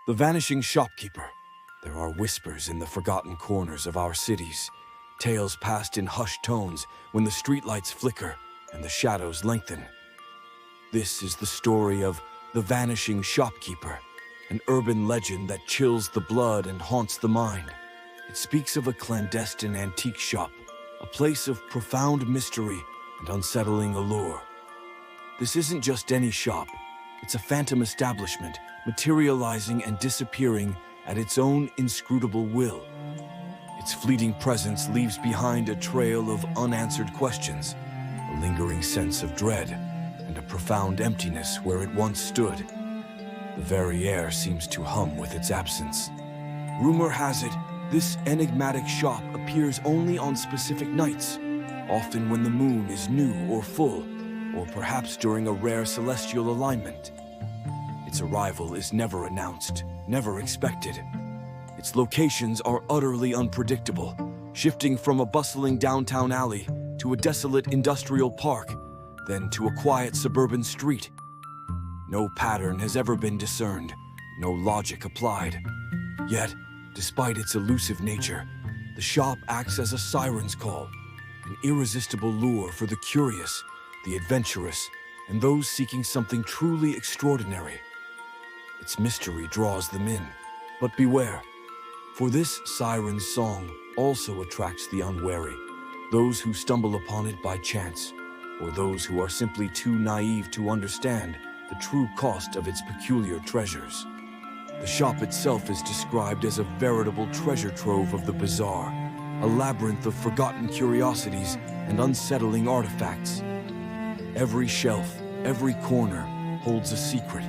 The Vanishing Shopkeeper. There are whispers in the forgotten corners of our cities, tales passed in hushed tones when the streetlights flicker and the shadows lengthen. This is the story of the Vanishing Shopkeeper, an urban legend that chills the blood and haunts the mind. It speaks of a clandestine antique shop, a place of profound mystery and unsettling allure. This isn't just any shop. It's a phantom establishment, materializing and disappearing at its own inscrutable will. Its fleeting presence leaves behind a trail of unanswered questions, a lingering sense of dread, and a profound emptiness where it once stood. The very air seems to hum with its absence. Rumor has it, this enigmatic shop appears only on specific nights, often when the moon is new or full, or perhaps during a rare celestial alignment. Its arrival is never announced, never expected. Its locations are utterly unpredictable, shifting from a bustling downtown alley to a desolate industrial park, then to a quiet suburban street. No pattern has ever been discerned, no logic applied. Yet, despite its elusive nature, the shop acts as a siren's call, an irresistible lure for the curious, the adventurous, and those seeking something truly extraordinary. Its mystery draws them in, but beware, for this siren's song also attracts the unwary, those who stumble upon it by chance, or those who are simply too naive to understand the true cost of its peculiar treasures. The shop itself is described as a veritable treasure trove of the bizarre, a labyrinth of forgotten curiosities and unsettling artifacts. Every shelf, every corner holds a secret.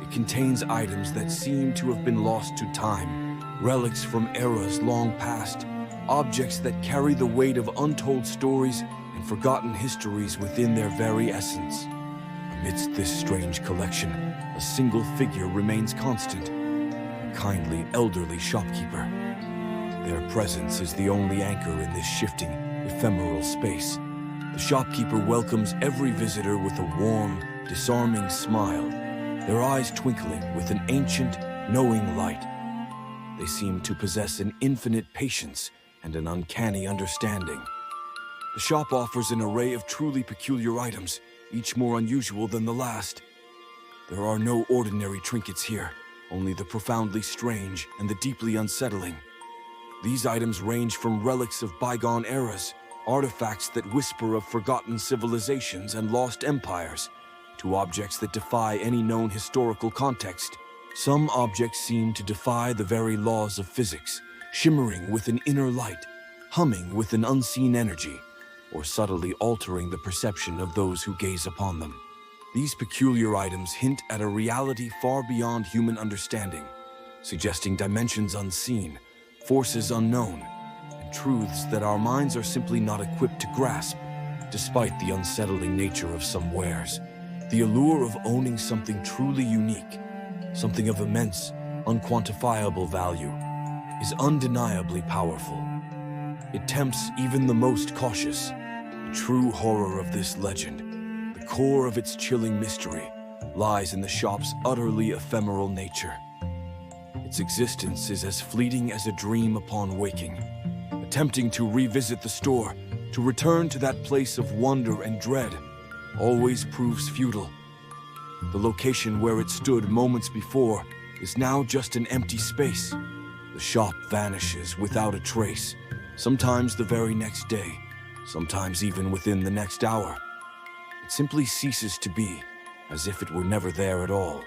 It contains items that seem to have been lost to time, relics from eras long past, objects that carry the weight of untold stories and forgotten histories within their very essence. Amidst this strange collection, a single figure remains constant, a kindly, elderly shopkeeper. Their presence is the only anchor in this shifting, ephemeral space. The shopkeeper welcomes every visitor with a warm, disarming smile, their eyes twinkling with an ancient, knowing light. They seem to possess an infinite patience and an uncanny understanding. The shop offers an array of truly peculiar items, each more unusual than the last. There are no ordinary trinkets here, only the profoundly strange and the deeply unsettling. These items range from relics of bygone eras, artifacts that whisper of forgotten civilizations and lost empires, to objects that defy any known historical context. Some objects seem to defy the very laws of physics, shimmering with an inner light, humming with an unseen energy, or subtly altering the perception of those who gaze upon them. These peculiar items hint at a reality far beyond human understanding, suggesting dimensions unseen, forces unknown, and truths that our minds are simply not equipped to grasp. Despite the unsettling nature of some wares, the allure of owning something truly unique, something of immense, unquantifiable value, is undeniably powerful. It tempts even the most cautious. The true horror of this legend, the core of its chilling mystery, lies in the shop's utterly ephemeral nature. Its existence is as fleeting as a dream upon waking. Attempting to revisit the store, to return to that place of wonder and dread, always proves futile. The location where it stood moments before is now just an empty space. The shop vanishes without a trace, sometimes the very next day, sometimes even within the next hour. It simply ceases to be, as if it were never there at all.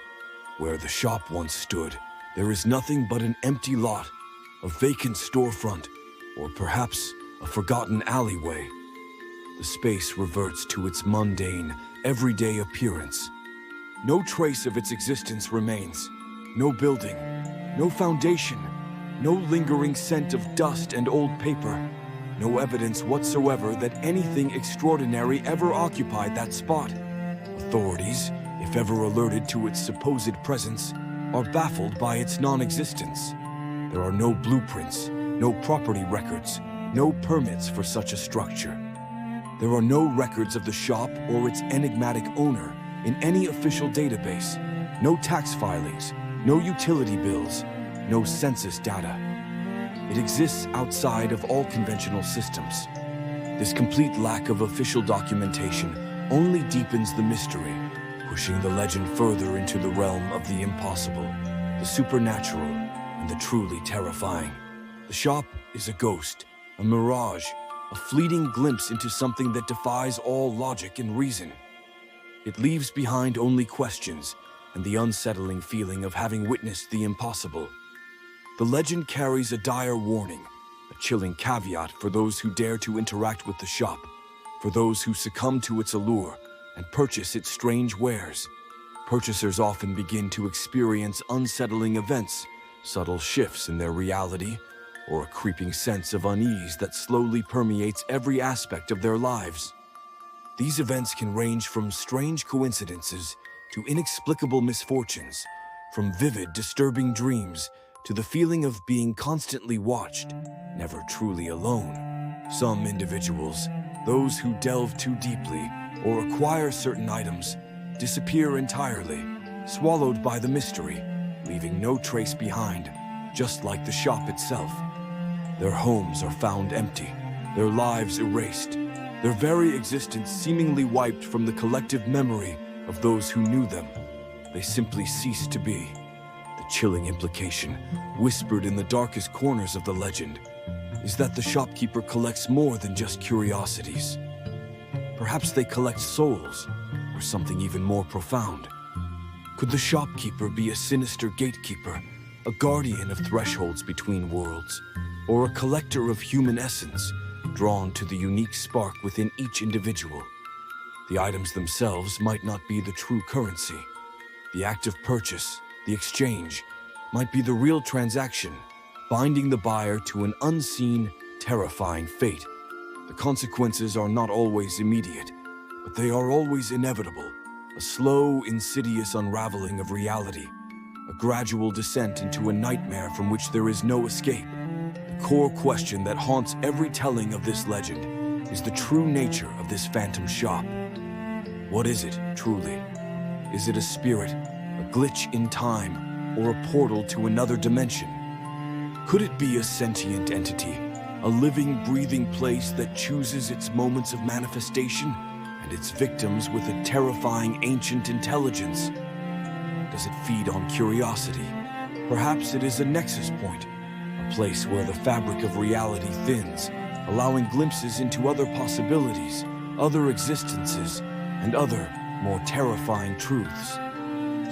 Where the shop once stood, there is nothing but an empty lot, a vacant storefront, or perhaps a forgotten alleyway. The space reverts to its mundane, everyday appearance. No trace of its existence remains. No building, no foundation, no lingering scent of dust and old paper. No evidence whatsoever that anything extraordinary ever occupied that spot. Authorities, if ever alerted to its supposed presence, are baffled by its non-existence. There are no blueprints, no property records, no permits for such a structure. There are no records of the shop or its enigmatic owner in any official database, no tax filings, No utility bills, no census data. It exists outside of all conventional systems. This complete lack of official documentation only deepens the mystery, pushing the legend further into the realm of the impossible, the supernatural, and the truly terrifying. The shop is a ghost, a mirage, a fleeting glimpse into something that defies all logic and reason. It leaves behind only questions and the unsettling feeling of having witnessed the impossible. The legend carries a dire warning, a chilling caveat for those who dare to interact with the shop, for those who succumb to its allure and purchase its strange wares. Purchasers often begin to experience unsettling events, subtle shifts in their reality, or a creeping sense of unease that slowly permeates every aspect of their lives. These events can range from strange coincidences to inexplicable misfortunes, from vivid, disturbing dreams to the feeling of being constantly watched, never truly alone. Some individuals, those who delve too deeply or acquire certain items, disappear entirely, swallowed by the mystery, leaving no trace behind, just like the shop itself. Their homes are found empty, their lives erased, their very existence seemingly wiped from the collective memory of those who knew them. They simply cease to be. The chilling implication, whispered in the darkest corners of the legend, is that the shopkeeper collects more than just curiosities. Perhaps they collect souls, or something even more profound. Could the shopkeeper be a sinister gatekeeper, a guardian of thresholds between worlds, or a collector of human essence, drawn to the unique spark within each individual? The items themselves might not be the true currency. The act of purchase, the exchange, might be the real transaction, binding the buyer to an unseen, terrifying fate. The consequences are not always immediate, but they are always inevitable. A slow, insidious unraveling of reality, a gradual descent into a nightmare from which there is no escape. The core question that haunts every telling of this legend is the true nature of this phantom shop. What is it, truly? Is it a spirit, a glitch in time, or a portal to another dimension? Could it be a sentient entity, a living, breathing place that chooses its moments of manifestation and its victims with a terrifying ancient intelligence? Does it feed on curiosity? Perhaps it is a nexus point, a place where the fabric of reality thins, allowing glimpses into other possibilities, other existences, and other, more terrifying truths.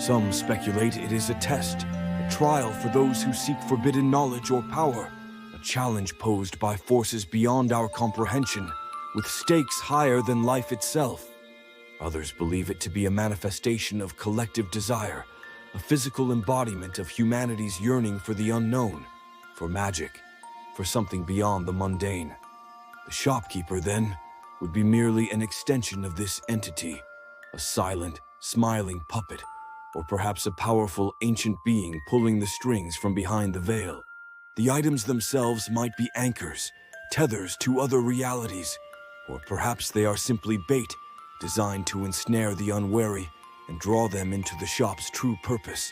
Some speculate it is a test, a trial for those who seek forbidden knowledge or power, a challenge posed by forces beyond our comprehension, with stakes higher than life itself. Others believe it to be a manifestation of collective desire, a physical embodiment of humanity's yearning for the unknown, for magic, for something beyond the mundane. The shopkeeper, then, would be merely an extension of this entity, a silent, smiling puppet, or perhaps a powerful ancient being pulling the strings from behind the veil. The items themselves might be anchors, tethers to other realities, or perhaps they are simply bait, designed to ensnare the unwary and draw them into the shop's true purpose.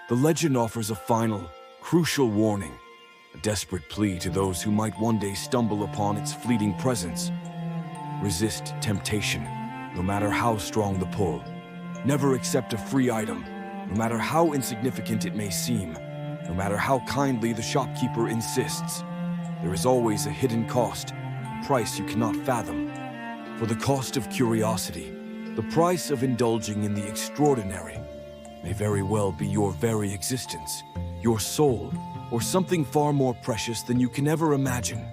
The legend offers a final, crucial warning, a desperate plea to those who might one day stumble upon its fleeting presence. Resist temptation, no matter how strong the pull. Never accept a free item, no matter how insignificant it may seem, no matter how kindly the shopkeeper insists. There is always a hidden cost, a price you cannot fathom. For the cost of curiosity, the price of indulging in the extraordinary, may very well be your very existence, your soul, or something far more precious than you can ever imagine.